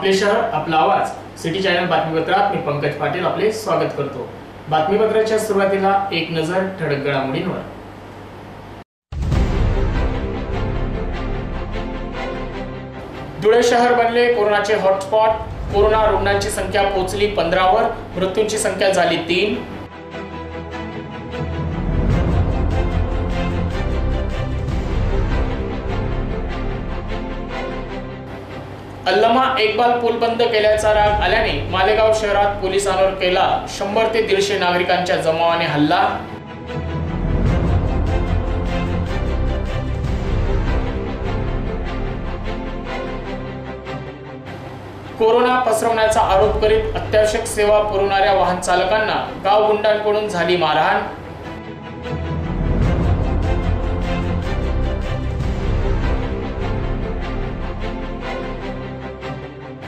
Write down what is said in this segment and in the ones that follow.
आपले शहर आपला आवाज सिटी चॅनल बातमीपत्रात मी पंकज पाटील आपले स्वागत करतो। बातमीपत्राच्या सुरुवातीला एक नजर ठळक घडामोडींवर। धुळे शहर बनले कोरोनाचे हॉटस्पॉट। कोरोना रुग्णांची संख्या पोहोचली 15 वर, मृत्यूंची संख्या झाली 3। अल्लमा एकबाल पूल बंद केल्याचा राग आल्याने मालेगाव शहरात पोलिसांवर केला 100 ते 150 नागरिकांच्या जमावाने हल्ला। कोरोना पसरवण्याचा आरोप करीत अत्यावश्यक सेवा पुरवणाऱ्या वाहन चालकांना गाव गुंडांकडून झाली मारहाण।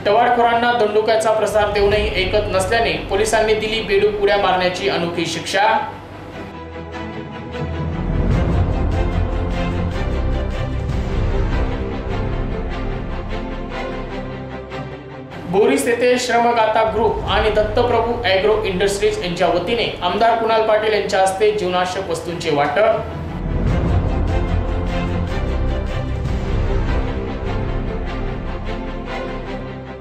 टवाळखोरांना दंडुक्याचा प्रसार देऊनही ऐकत नसल्याने पोलिसांनी दिली बेडूक उड्या मारण्याची अनोखी शिक्षा। बोरीस येथे श्रमगाथा ग्रुप आणि दत्तप्रभू ॲग्रो इंडस्ट्रीज यांच्या वतीने आमदार कुणाल पाटील यांच्या हस्ते जीवनावश्यक वस्तूंचे वाटप।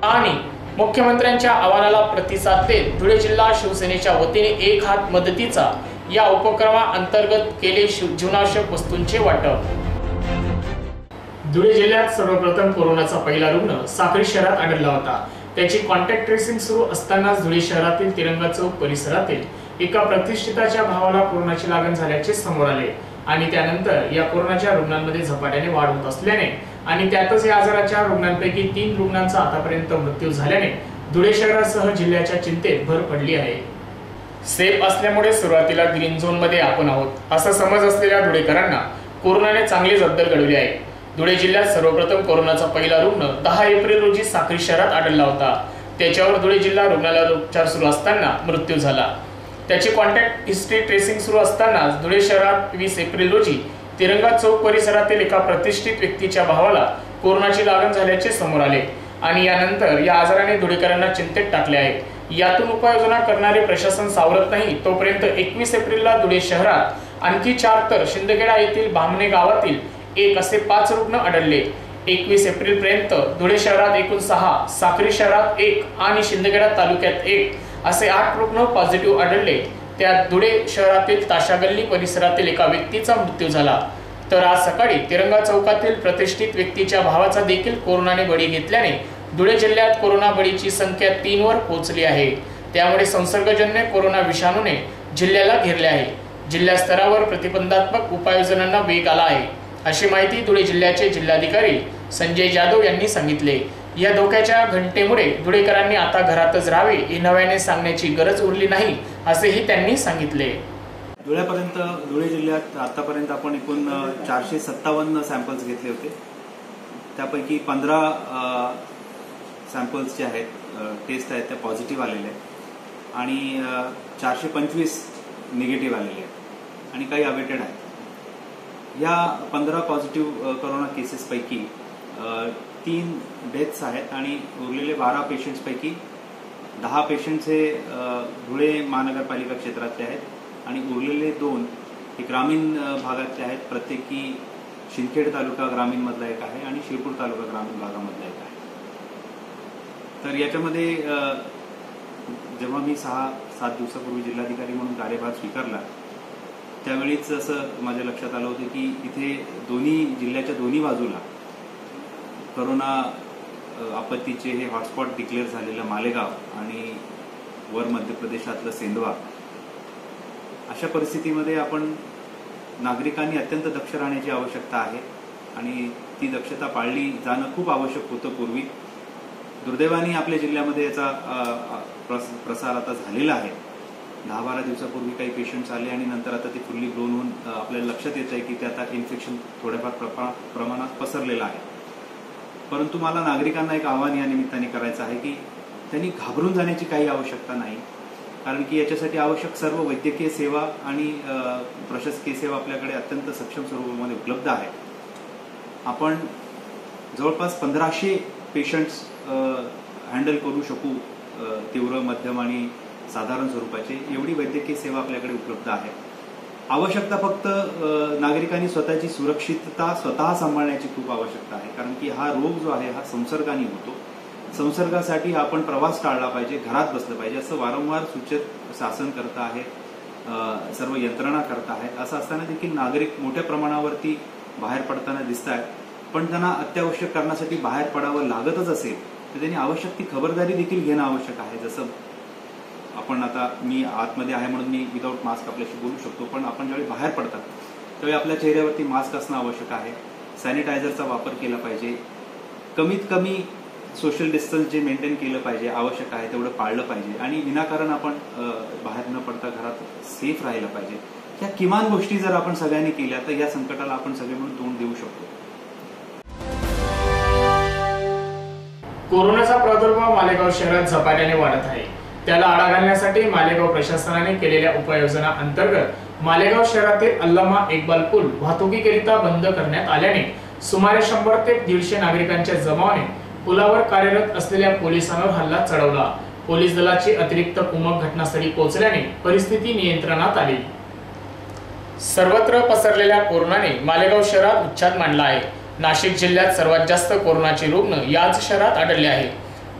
आणि मुख्यमंत्र्यांच्या आवाहनाला प्रतिसाद देत धुळे जिल्हा शिवसेनेच्या वतीने एक हात मदतीचा या उपक्रमाअंतर्गत केले जीवनावश्यक वस्तूंचे वाटप। धुळे जिल्ह्यात सर्वप्रथम कोरोनाचा पहिला रुग्ण साक्री शहरात आढळला होता। त्याची कॉन्टॅक्ट ट्रेसिंग सुरू असतानाच धुळे शहरातील तिरंगा चौक परिसरातील एका प्रतिष्ठिताच्या भावाला कोरोनाची लागण झाल्याचे समोर आले आणि त्यानंतर या कोरोनाच्या रुग्णांमध्ये झपाट्याने वाढ होत असल्याने आणि त्यातच या आजाराच्या रुग्णांपैकी 3 रुग्णांचा आतापर्यंत मृत्यू झाल्याने धुळे शहरासह जिल्ह्याच्या चिंतेत भर पडली आहे। सेफ असल्यामुळे सुरुवातीला ग्रीन झोन मध्ये आपण आहोत असा समज असलेल्या धुळेकरांना कोरोनाने चांगले जद्दल घडवले आहे। धुळे जिल्ह्यात सर्वप्रथम कोरोनाचा पहिला रुग्ण 10 एप्रिल रोजी साक्री शहरात आढळला होता। त्याच्यावर धुळे जिल्हा रुग्णालयात उपचार सुरू असताना मृत्यू झाला। त्याची कॉन्टॅक्ट हिस्ट्री ट्रेसिंग सुरू असतानाच धुळे शहरात 20 एप्रिल रोजी तिरंगा चौक परिसरातील एका प्रतिष्ठित व्यक्तीच्या भावाला कोरोनाची लागण झाल्याचे समोर आले आणि यानंतर या आजाराने धुळेकरांना चिंतेत टाकले आहे। यातून उपाययोजना करणारे प्रशासन सावरत नाही तोपर्यंत 21 एप्रिलला धुळे शहरात आणखी 4 तर शिंदखेडा येथील बामणे गावातील 1 असे 5 रुग्ण आढळले। 21 एप्रिल पर्यंत धुळे शहरात एकूण 6, साक्री शहरात 1 आणि शिंदखेडा तालुक्यात 1 असे 8 रुग्ण पॉझिटिव्ह आढळले। त्यात धुळे शहरातील ताशागल्ली परिसरातील एका व्यक्तीचा मृत्यू झाला। तर आज सकाळी तिरंगा चौकातील प्रतिष्ठित व्यक्तीच्या भावाचा देखील कोरोनाने बळी घेतल्याने धुळे जिल्ह्यात कोरोना बळीची संख्या 3 वर पोहोचली आहे। त्यामुळे संसर्गजन्य कोरोना विषाणूने जिल्ह्याला घेरले आहे। जिल्हा स्तरावर प्रतिबंधात्मक उपाययोजनांना वेग आला आहे अशी माहिती धुळे जिल्ह्याचे जिल्हाधिकारी संजय जाधव यांनी सांगितले। या धोक्याच्या घंटेमुळे धुळेकरांनी आता घरातच राहावे हे नव्याने सांगण्याची गरज उरली नाही असेही त्यांनी सांगितले। धुळे जिल्ह्यात आतापर्यंत आपण एकूण 457 सॅम्पल्स घेतले होते। त्यापैकी 15 सॅम्पल्स जे आहेत टेस्ट आहेत त्या पॉझिटिव्ह आलेले आहेत आणि 425 निगेटिव्ह आलेले आहेत आणि काही अवेटेड आहेत। या 15 पॉझिटिव्ह कोरोना केसेस पैकी 3 डेथ्स आहेत आणि उरलेले 12 पेशंट्स पैकी 10 पेशंट्स हे धुळे महानगरपालिका क्षेत्रातले आहेत आणि उरलेले 2 हे ग्रामीण भागातले आहेत। प्रत्येकी शिंदखेड तालुका ग्रामीण मधला एक आहे आणि शिरपूर तालुका ग्रामीण भागामधला एक आहे। तर याच्यामध्ये जेव्हा मी 6-7 दिवसापूर्वी जिल्हाधिकारी म्हणून कार्यभार स्वीकारला त्यावेळीच असं माझ्या लक्षात आलं होतं की इथे जिल्ह्याच्या दोन्ही बाजूला कोरोना आपत्तीचे हे हॉटस्पॉट डिक्लेअर झालेलं मालेगाव आणि वर मध्य प्रदेशातलं सेंधवा अशा परिस्थितीमध्ये आपण नागरिकांनी अत्यंत दक्ष राहण्याची आवश्यकता आहे आणि ती दक्षता पाळली जाणं खूप आवश्यक होतं पूर्वी। दुर्दैवाने आपल्या जिल्ह्यामध्ये याचा प्रसार आता झालेला आहे। 10-12 दिवसापूर्वी काही पेशंट्स आले आणि नंतर आता ते फुल्ली ग्रोन होऊन आपल्याला लक्षात येत आहे की ते आता इन्फेक्शन थोड्याफार प्रमाणात पसरलेलं आहे। परंतु मला नागरिकांना एक आवाहन या निमित्ताने करायचं आहे की त्यांनी घाबरून जाण्याची काही आवश्यकता नाही, कारण की याच्यासाठी आवश्यक सर्व वैद्यकीय सेवा आणि प्रशासकीय सेवा आपल्याकडे अत्यंत सक्षम स्वरूपामध्ये उपलब्ध आहे। आपण जवळपास 1500 पेशंट्स हँडल करू शकू तीव्र, मध्यम आणि साधारण स्वरूपाची एवढी वैद्यकीय सेवा आपल्याकडे उपलब्ध आहे. आवश्यकता फक्त नागरिकांनी स्वतःची सुरक्षितता स्वतः सांभाळण्याची खूप आवश्यकता आहे, कारण की हा रोग जो आहे हा संसर्गाने होतो. संसर्गासाठी आपण प्रवास टाळला पाहिजे, घरात बसलं पाहिजे असं वारंवार सूचित शासन करत आहे, सर्व यंत्रणा करत आहे. असं असताना देखील नागरिक मोठ्या प्रमाणावरती बाहेर पडताना दिसत आहेत. पण त्यांना अत्यावश्यक कारणासाठी बाहेर पडावं लागतच असेल तर त्यांनी आवश्यक ती खबरदारी देखील घेणं आवश्यक आहे. जसं आपण आता मी आतमध्ये आहे म्हणून मी विदाऊट मास्क आपल्याशी बोलू शकतो, पण आपण ज्यावेळी बाहेर पडतात त्यावेळी आपल्या चेहऱ्यावरती मास्क असणं आवश्यक आहे. सॅनिटायझरचा वापर केला पाहिजे. कमीत कमी सोशल डिस्टन्स जे मेंटेन केलं पाहिजे, आवश्यक आहे तेवढं पाळलं पाहिजे आणि विनाकारण आपण बाहेर न पडता घरात सेफ राहायला पाहिजे. ह्या किमान गोष्टी जर आपण सगळ्यांनी केल्या तर या संकटाला आपण सगळे मिळून तोंड देऊ शकतो. कोरोनाचा प्रादुर्भाव मालेगाव शहरात झपाट्याने वाढत आहे. त्याला आळा घालण्यासाठी मालेगाव प्रशासनाने केलेल्या उपाययोजना अंतर्गत मालेगाव शहरातील अल्लामा इक्बाल पूल वाहतुकीकरिता बंद करण्यात आल्याने सुमारे 100 ते 150 नागरिकांच्या जमावाने पुलावर कार्यरत असलेल्या पोलिसांवर हल्ला चढवला. पोलीस दलाची अतिरिक्त कुमक घटनास्थळी पोहोचल्याने परिस्थिती नियंत्रणात आली. सर्वत्र पसरलेल्या कोरोनाने मालेगाव शहरात उच्छाद मांडला आहे. नाशिक जिल्ह्यात सर्वात जास्त कोरोनाचे रुग्ण याच शहरात आढळले आहेत.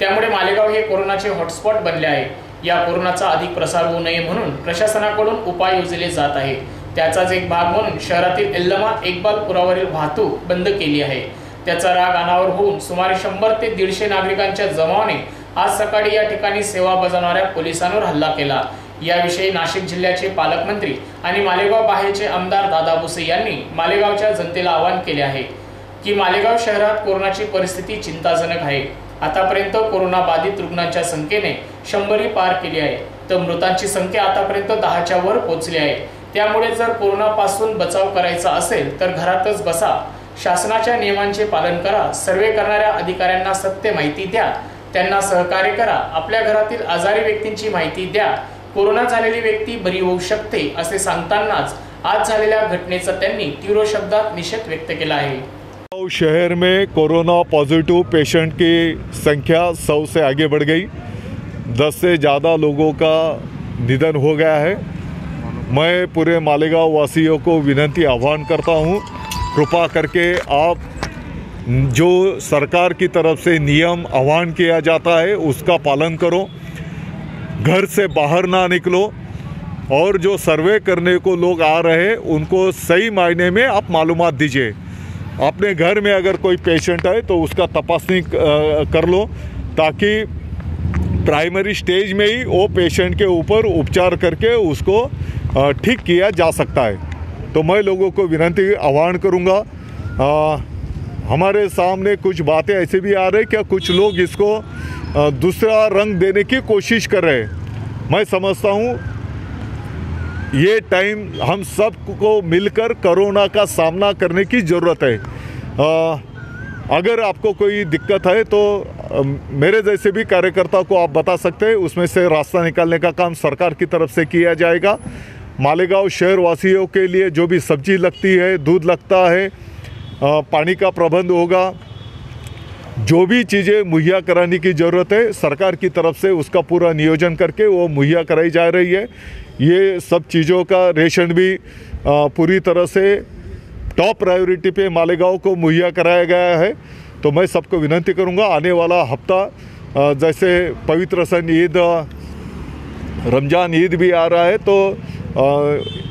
त्यामुळे मालेगाव हे कोरोनाचे हॉटस्पॉट बनले आहे. या कोरोनाचा अधिक प्रसार होऊ नये म्हणून प्रशासनाकडून उपाय योजले जात आहे. त्याचाच एक भाग म्हणून शहरातील अल्लामा इक्बाल पुलावरील वाहतूक बंद केली आहे. त्याचा राग अनावर होऊन सुमारे 100 ते 150 नागरिकांच्या जमावाने आज सकाळी या ठिकाणी सेवा बजावणाऱ्या पोलिसांवर हल्ला केला. याविषयी नाशिक जिल्ह्याचे पालकमंत्री आणि मालेगाव बाहेरचे आमदार दादा भुसे यांनी मालेगावच्या जनतेला आवाहन केले आहे की मालेगाव शहरात कोरोनाची परिस्थिती चिंताजनक आहे. आतापर्यंत कोरोना बाधित रुग्णांच्या संख्येने 100 पार केली आहे, तर मृतांची संख्या आतापर्यंत 10च्या वर पोहोचली आहे. त्यामुळे जर कोरोनापासून बचाव करायचा असेल तर घरातच बसा, शासनाच्या नियमांचे पालन करा, सर्वे करणाऱ्या अधिकाऱ्यांना सत्य माहिती द्या, त्यांना सहकार्य करा, आपल्या घरातील आजारी व्यक्तींची माहिती द्या, कोरोना झालेली व्यक्ती बरी होऊ शकते असे सांगतानाच आज झालेल्या घटनेचा त्यांनी तीव्र शब्दात निषेध व्यक्त केला आहे. शहर में कोरोना पॉजिटिव पेशेंट की संख्या 100 से आगे बढ़ गई. 10 से ज़्यादा लोगों का निधन हो गया है. मैं पूरे मालेगांव वासियों को विनती आह्वान करता हूं, कृपा करके आप जो सरकार की तरफ से नियम आह्वान किया जाता है उसका पालन करो, घर से बाहर ना निकलो और जो सर्वे करने को लोग आ रहे हैं उनको सही मायने में आप मालूमात दीजिए. अपने घर में अगर कोई पेशेंट है तो उसका तपासनी कर लो ताकि प्राइमरी स्टेज में ही वो पेशेंट के ऊपर उपचार करके उसको ठीक किया जा सकता है. तो मैं लोगों को विनती आह्वान करूँगा. हमारे सामने कुछ बातें ऐसे भी आ रही क्या कुछ लोग इसको दूसरा रंग देने की कोशिश कर रहे हैं. मैं समझता हूँ ये टाइम हम सब को मिलकर कोरोना का सामना करने की ज़रूरत है. अगर आपको कोई दिक्कत है तो मेरे जैसे भी कार्यकर्ता को आप बता सकते हैं, उसमें से रास्ता निकालने का काम सरकार की तरफ से किया जाएगा. मालेगांव शहर वासियों के लिए जो भी सब्जी लगती है, दूध लगता है, पानी का प्रबंध होगा, जो भी चीज़ें मुहैया कराने की ज़रूरत है सरकार की तरफ से उसका पूरा नियोजन करके वो मुहैया कराई जा रही है. ये सब चीज़ों का रेशन भी पूरी तरह से टॉप प्रायोरिटी पे मालेगांव को मुहैया कराया गया है. तो मैं सबको विनती करूंगा आने वाला हफ्ता जैसे पवित्र सन ईद रमज़ान ईद भी आ रहा है तो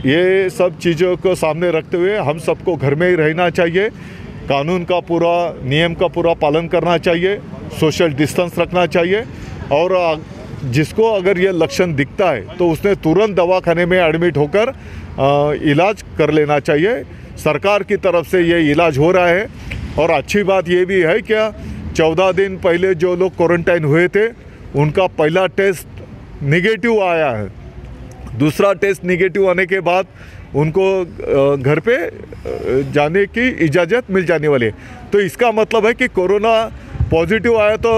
ये सब चीज़ों को सामने रखते हुए हम सबको घर में ही रहना चाहिए, कानून का पूरा नियम का पूरा पालन करना चाहिए, सोशल डिस्टेंस रखना चाहिए और जिसको अगर ये लक्षण दिखता है तो उसने तुरंत दवाखाने में एडमिट होकर इलाज कर लेना चाहिए. सरकार की तरफ से ये इलाज हो रहा है. और अच्छी बात ये भी है कि 14 दिन पहले जो लोग क्वारंटाइन हुए थे उनका पहला टेस्ट नेगेटिव आया है, दूसरा टेस्ट नेगेटिव आने के बाद उनको घर पे जाने की इजाज़त मिल जाने वाली है. तो इसका मतलब है कि कोरोना पॉजिटिव आया तो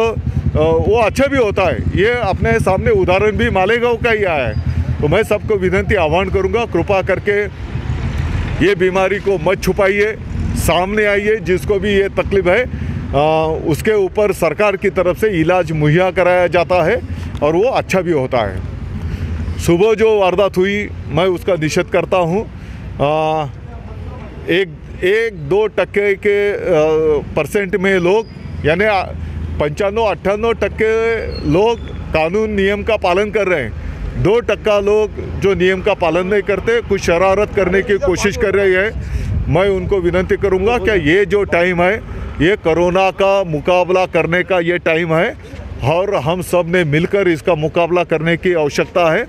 वो अच्छा भी होता है. ये अपने सामने उदाहरण भी मालेगांव का ही आया है. तो मैं सबको विनती आह्वान करूंगा, कृपा करके ये बीमारी को मत छुपाइए, सामने आइए, जिसको भी ये तकलीफ है उसके ऊपर सरकार की तरफ से इलाज मुहैया कराया जाता है और वो अच्छा भी होता है। सुबह जो वारदात हुई मैं उसका निषेध करता हूँ। 1-2% के परसेंट में लोग यानी 95-98% लोग कानून नियम का पालन कर रहे हैं। 2% लोग जो नियम का पालन नहीं करते, कुछ शरारत करने की कोशिश कर रहे हैं। मैं उनको विनती करूंगा कि ये जो टाइम है ये कोरोना का मुकाबला करने का ये टाइम है और हम सब ने मिलकर इसका मुकाबला करने की आवश्यकता है।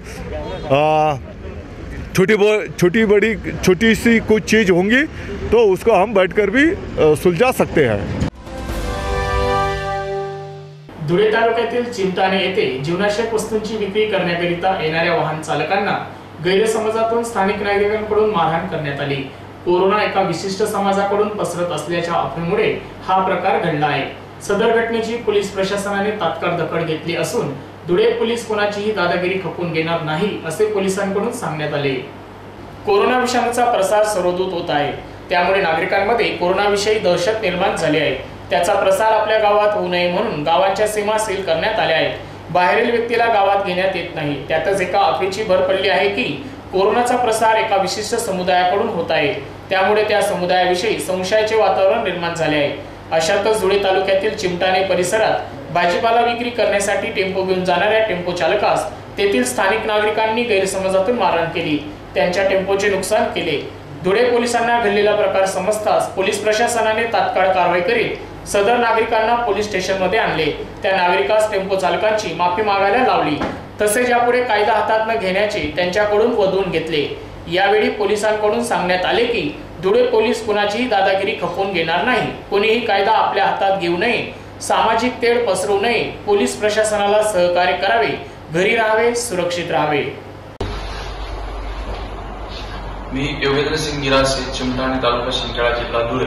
छोटी सी कुछ चीज़ होंगी तो उसको हम बैठकर भी सुलझा सकते हैं। धुळे तालुक्यातील चिमटाणे येथे जीवनावश्यक वस्तूंची विक्री करण्याकरिता येणाऱ्या वाहन चालकांना गैरसमजातून स्थानिक नागरिकांकडून मारहाण करण्यात आली। कोरोना एका विशिष्ट समाजाकडून पसरत असल्याच्या अफवेमुळे हा प्रकार घडला आहे। सदर घटनेची पोलीस प्रशासनाने तात्काळ दखल घेतली असून धुळे पोलीस कोणाचीही दादागिरी खपवून घेणार नाही असे पोलिसांकडून सांगण्यात आले। कोरोना विषाणूचा प्रसार सर्वदूर होत आहे, त्यामुळे नागरिकांमध्ये कोरोनाविषयी दहशत निर्माण झाली आहे। त्याचा प्रसार आपल्या गावात होऊ नये म्हणून गावांच्या सीमा सील करण्यात आल्या आहेत। बाहेरील व्यक्तीला गावात घेण्यात येत नाही। त्यातच एका अफवेची भर पडली आहे की कोरोनाचा प्रसार एका विशिष्ट समुदायाकडून होत आहे, त्यामुळे त्या समुदायाविषयी संशयाचे वातावरण निर्माण झाले आहे। अशातच धुळे तालुक्यातील चिमटाणे परिसरात भाजीपाला विक्री करण्यासाठी टेम्पो घेऊन जाणाऱ्या टेम्पो चालकास तेथील स्थानिक नागरिकांनी गैरसमजातून मारहाण केली, त्यांच्या टेम्पोचे नुकसान केले। धुळे पोलिसांना घडलेला प्रकार समजताच पोलीस प्रशासनाने तात्काळ कारवाई करीत सदर नागरिकांना पोलीस स्टेशनमध्ये आणले। त्या नागरिकास टेम्पो चालकांची माफी मागायला लावली, तसेच यापुढे कायदा हातात न घेण्याचे त्यांच्याकडून वदवून घेतले। यावेळी पोलिसांकडून सांगण्यात आले की धुळे पोलीस कुणाचीही दादागिरी खपवून घेणार नाही, कोणीही कायदा आपल्या हातात घेऊ नये, सामाजिक तेढ पसरवू नये, पोलीस प्रशासनाला सहकार्य करावे, घरी राहावे, सुरक्षित राहावे। मी योगेंद्र सिंग गिरासे, चिमटाणे तालुका शिंदखेडा जिल्हा धुळे।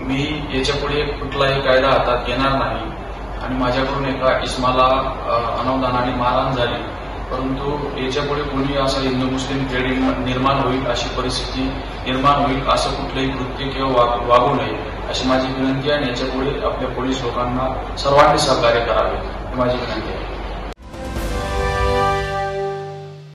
मी याच्यापुढे कुठलाही कायदा हातात घेणार नाही आणि माझ्याकडून एका इस्माला अनावधानाने मारहाण झाली, परंतु याच्यापुढे कोणी असं हिंदू मुस्लिम तेढ निर्माण होईल अशी परिस्थिती निर्माण होईल असं कुठलंही कृत्य किंवा वागू नये अशी माझी विनंती आहे। याच्यापुढे आपल्या पोलीस लोकांना सर्वांनी सहकार्य करावे ही माझी विनंती आहे।